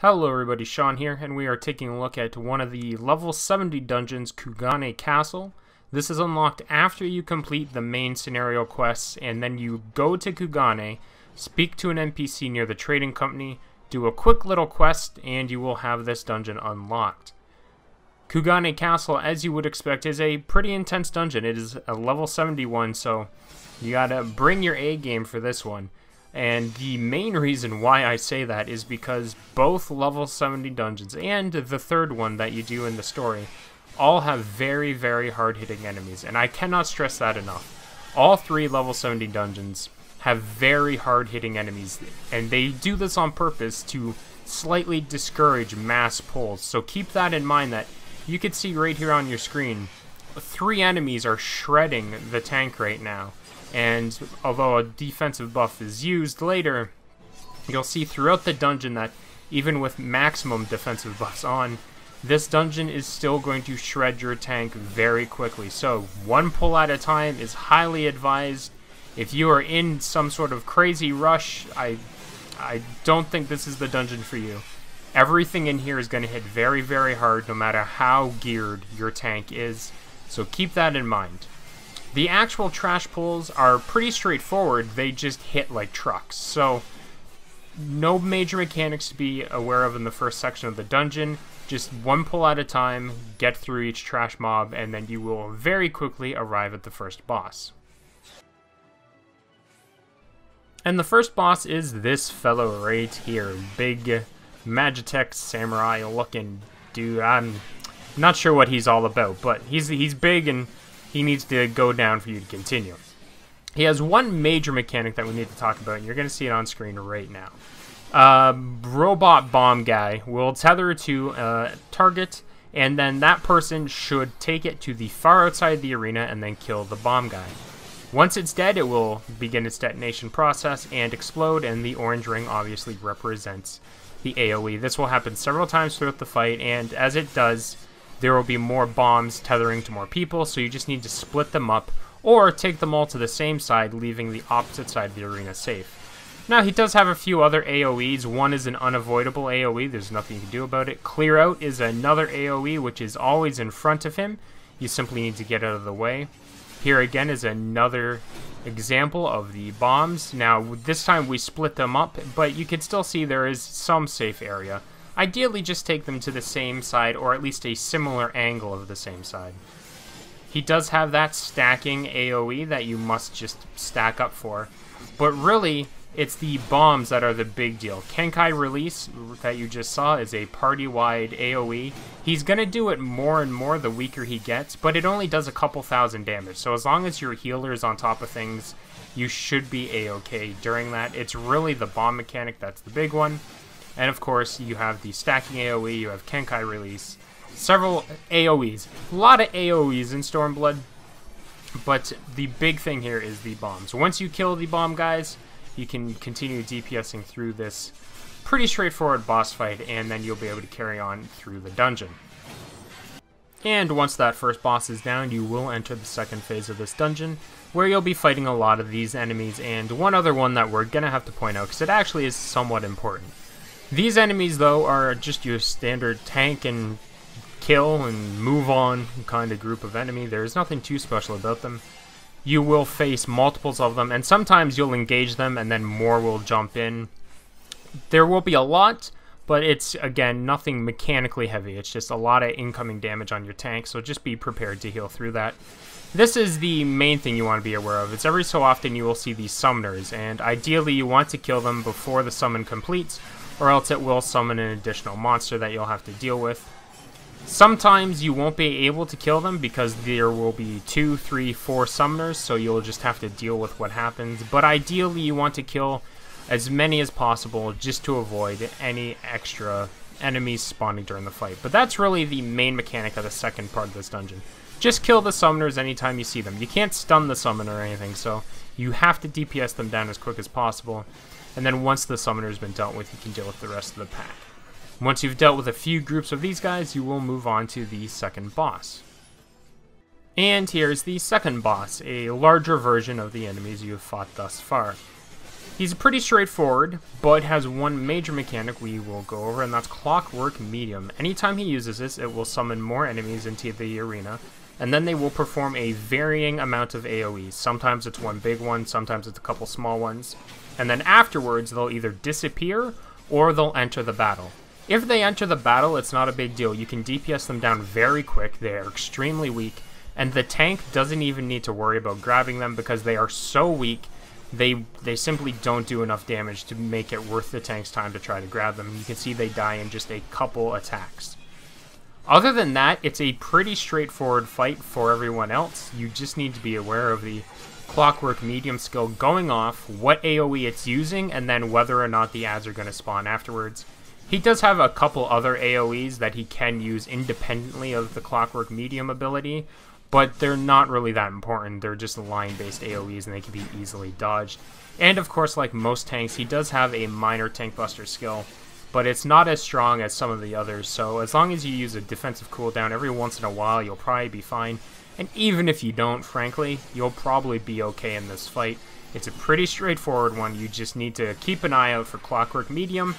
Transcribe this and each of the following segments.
Hello everybody, Sean here, and we are taking a look at one of the level 70 dungeons, Kugane Castle. This is unlocked after you complete the main scenario quests, and then you go to Kugane, speak to an NPC near the trading company, do a quick little quest, and you will have this dungeon unlocked. Kugane Castle, as you would expect, is a pretty intense dungeon. It is a level 71, so you gotta bring your A game for this one. And the main reason why I say that is because both level 70 dungeons and the third one that you do in the story all have very, very hard-hitting enemies, and I cannot stress that enough. All three level 70 dungeons have very hard-hitting enemies, and they do this on purpose to slightly discourage mass pulls. So keep that in mind, that you can see right here on your screen, 3 enemies are shredding the tank right now. And although a defensive buff is used later, you'll see throughout the dungeon that even with maximum defensive buffs on, this dungeon is still going to shred your tank very quickly. So one pull at a time is highly advised. If you are in some sort of crazy rush, I don't think this is the dungeon for you. Everything in here is going to hit very, very hard no matter how geared your tank is. So keep that in mind. The actual trash pulls are pretty straightforward, they just hit like trucks, so no major mechanics to be aware of in the first section of the dungeon. Just one pull at a time, get through each trash mob, and then you will very quickly arrive at the first boss. And the first boss is this fellow right here, big Magitech samurai looking dude. I'm not sure what he's all about, but he's big and he needs to go down for you to continue. He has one major mechanic that we need to talk about, and you're going to see it on screen right now. Robot bomb guy will tether to a target, and then that person should take it to the far outside the arena and then kill the bomb guy. Once it's dead, it will begin its detonation process and explode, and the orange ring obviously represents the AoE. This will happen several times throughout the fight, and as it does, there will be more bombs tethering to more people, so you just need to split them up or take them all to the same side, leaving the opposite side of the arena safe. Now, he does have a few other AoEs. One is an unavoidable AoE. There's nothing you can do about it. Clear out is another AoE, which is always in front of him. You simply need to get out of the way. Here again is another example of the bombs. Now, this time we split them up, but you can still see there is some safe area. Ideally, just take them to the same side, or at least a similar angle of the same side. He does have that stacking AoE that you must just stack up for, but really, it's the bombs that are the big deal. Kenkai Release, that you just saw, is a party-wide AoE. He's going to do it more and more the weaker he gets, but it only does a couple thousand damage, so as long as your healer is on top of things, you should be a-okay during that. It's really the bomb mechanic that's the big one. And of course, you have the stacking AoE, you have Kenkai Release, several AoEs. A lot of AoEs in Stormblood, but the big thing here is the bombs. Once you kill the bomb guys, you can continue DPSing through this pretty straightforward boss fight, and then you'll be able to carry on through the dungeon. And once that first boss is down, you will enter the second phase of this dungeon, where you'll be fighting a lot of these enemies, and one other one that we're going to have to point out, because it actually is somewhat important. These enemies, though, are just your standard tank and kill and move on kind of group of enemy. There's nothing too special about them. You will face multiples of them, and sometimes you'll engage them and then more will jump in. There will be a lot, but it's, again, nothing mechanically heavy. It's just a lot of incoming damage on your tank, so just be prepared to heal through that. This is the main thing you want to be aware of. It's every so often you will see these summoners, and ideally you want to kill them before the summon completes, or else it will summon an additional monster that you'll have to deal with. Sometimes you won't be able to kill them because there will be 2, 3, 4 summoners, so you'll just have to deal with what happens. But ideally you want to kill as many as possible just to avoid any extra enemies spawning during the fight. But that's really the main mechanic of the second part of this dungeon. Just kill the summoners anytime you see them. You can't stun the summoner or anything, so you have to DPS them down as quick as possible. And then once the summoner's been dealt with, you can deal with the rest of the pack. Once you've dealt with a few groups of these guys, you will move on to the second boss. And here's the second boss, a larger version of the enemies you have fought thus far. He's pretty straightforward, but has one major mechanic we will go over, and that's Clockwork Medium. Anytime he uses this, it will summon more enemies into the arena, and then they will perform a varying amount of AoEs. Sometimes it's one big one, sometimes it's a couple small ones. And then afterwards, they'll either disappear, or they'll enter the battle. If they enter the battle, it's not a big deal. You can DPS them down very quick, they are extremely weak, and the tank doesn't even need to worry about grabbing them because they are so weak. They simply don't do enough damage to make it worth the tank's time to try to grab them. You can see they die in just a couple attacks. Other than that, it's a pretty straightforward fight for everyone else. You just need to be aware of the Clockwork Medium skill going off, what AoE it's using, and then whether or not the ads are going to spawn afterwards. He does have a couple other AoEs that he can use independently of the Clockwork Medium ability, but they're not really that important. They're just line-based AoEs, and they can be easily dodged. And of course, like most tanks, he does have a minor tank buster skill, but it's not as strong as some of the others, so as long as you use a defensive cooldown every once in a while, you'll probably be fine. And even if you don't, frankly, you'll probably be okay in this fight. It's a pretty straightforward one. You just need to keep an eye out for Clockwork Medium,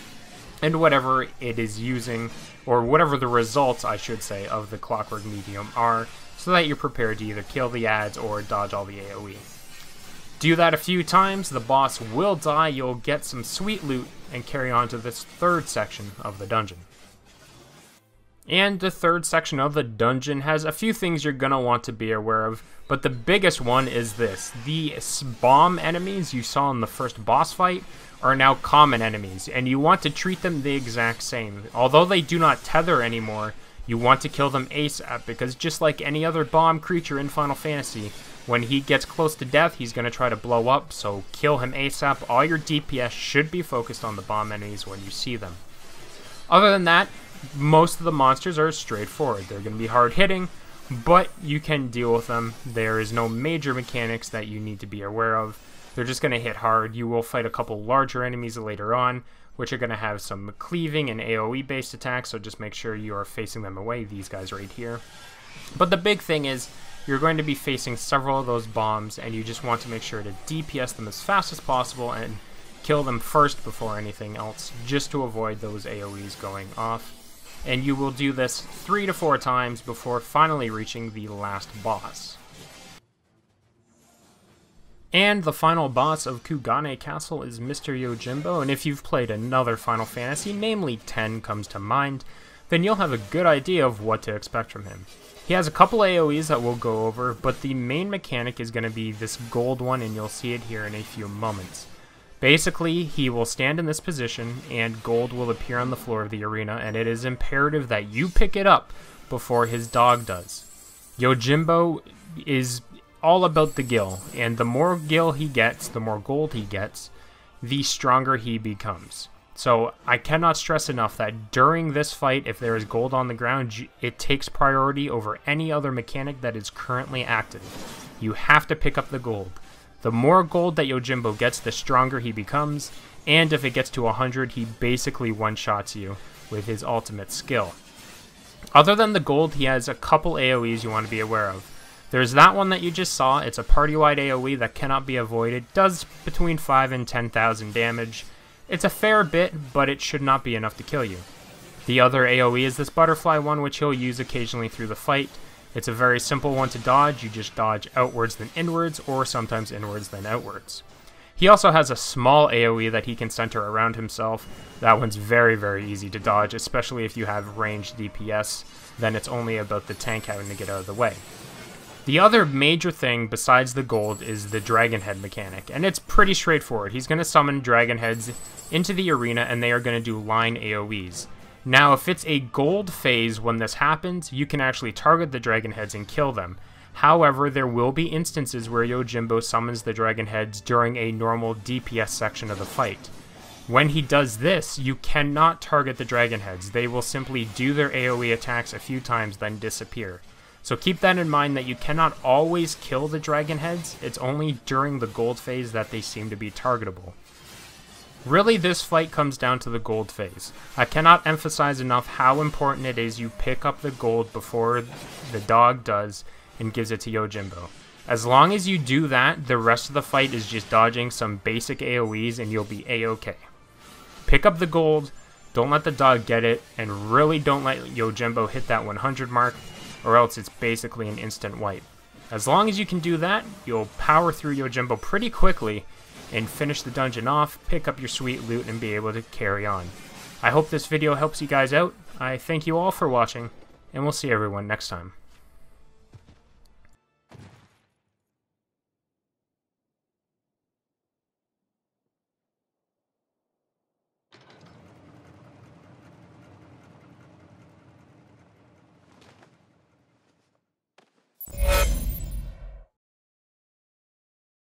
and whatever it is using, or whatever the results, I should say, of the Clockwork Medium are, so that you're prepared to either kill the ads or dodge all the AoE. Do that a few times, the boss will die, you'll get some sweet loot, and carry on to this third section of the dungeon. And the third section of the dungeon has a few things you're going to want to be aware of, but the biggest one is this. The bomb enemies you saw in the first boss fight are now common enemies, and you want to treat them the exact same. Although they do not tether anymore, you want to kill them ASAP, because just like any other bomb creature in Final Fantasy, when he gets close to death, he's going to try to blow up, so kill him ASAP. All your DPS should be focused on the bomb enemies when you see them. Other than that, most of the monsters are straightforward. They're going to be hard-hitting, but you can deal with them. There is no major mechanics that you need to be aware of. They're just going to hit hard. You will fight a couple larger enemies later on, which are going to have some cleaving and AoE-based attacks, so just make sure you are facing them away, these guys right here. But the big thing is, you're going to be facing several of those bombs, and you just want to make sure to DPS them as fast as possible and kill them first before anything else, just to avoid those AoEs going off. And you will do this 3 to 4 times before finally reaching the last boss. And the final boss of Kugane Castle is Mr. Yojimbo, and if you've played another Final Fantasy, namely 10 comes to mind, then you'll have a good idea of what to expect from him. He has a couple AoEs that we'll go over, but the main mechanic is going to be this gold one, and you'll see it here in a few moments. Basically, he will stand in this position, and gold will appear on the floor of the arena, and it is imperative that you pick it up before his dog does. Yojimbo is all about the gil, and the more gil he gets, the more gold he gets, the stronger he becomes. So I cannot stress enough that during this fight, if there is gold on the ground, it takes priority over any other mechanic that is currently active. You have to pick up the gold. The more gold that Yojimbo gets, the stronger he becomes, and if it gets to 100, he basically one-shots you with his ultimate skill. Other than the gold, he has a couple AoEs you want to be aware of. There's that one that you just saw. It's a party-wide AoE that cannot be avoided. Does between 5 and 10,000 damage. It's a fair bit, but it should not be enough to kill you. The other AoE is this butterfly one, which he'll use occasionally through the fight. It's a very simple one to dodge. You just dodge outwards then inwards, or sometimes inwards then outwards. He also has a small AoE that he can center around himself. That one's very, very easy to dodge, especially if you have ranged DPS. Then it's only about the tank having to get out of the way. The other major thing besides the gold is the dragon head mechanic, and it's pretty straightforward. He's going to summon dragon heads into the arena, and they are going to do line AoEs. Now, if it's a gold phase when this happens, you can actually target the dragon heads and kill them. However, there will be instances where Yojimbo summons the dragon heads during a normal DPS section of the fight. When he does this, you cannot target the dragon heads. They will simply do their AoE attacks a few times, then disappear. So keep that in mind that you cannot always kill the dragon heads. It's only during the gold phase that they seem to be targetable. Really, this fight comes down to the gold phase. I cannot emphasize enough how important it is you pick up the gold before the dog does and gives it to Yojimbo. As long as you do that, the rest of the fight is just dodging some basic AoEs and you'll be A-okay. Pick up the gold, don't let the dog get it, and really don't let Yojimbo hit that 100 mark, or else it's basically an instant wipe. As long as you can do that, you'll power through Yojimbo pretty quickly and finish the dungeon off, pick up your sweet loot, and be able to carry on. I hope this video helps you guys out. I thank you all for watching, and we'll see everyone next time.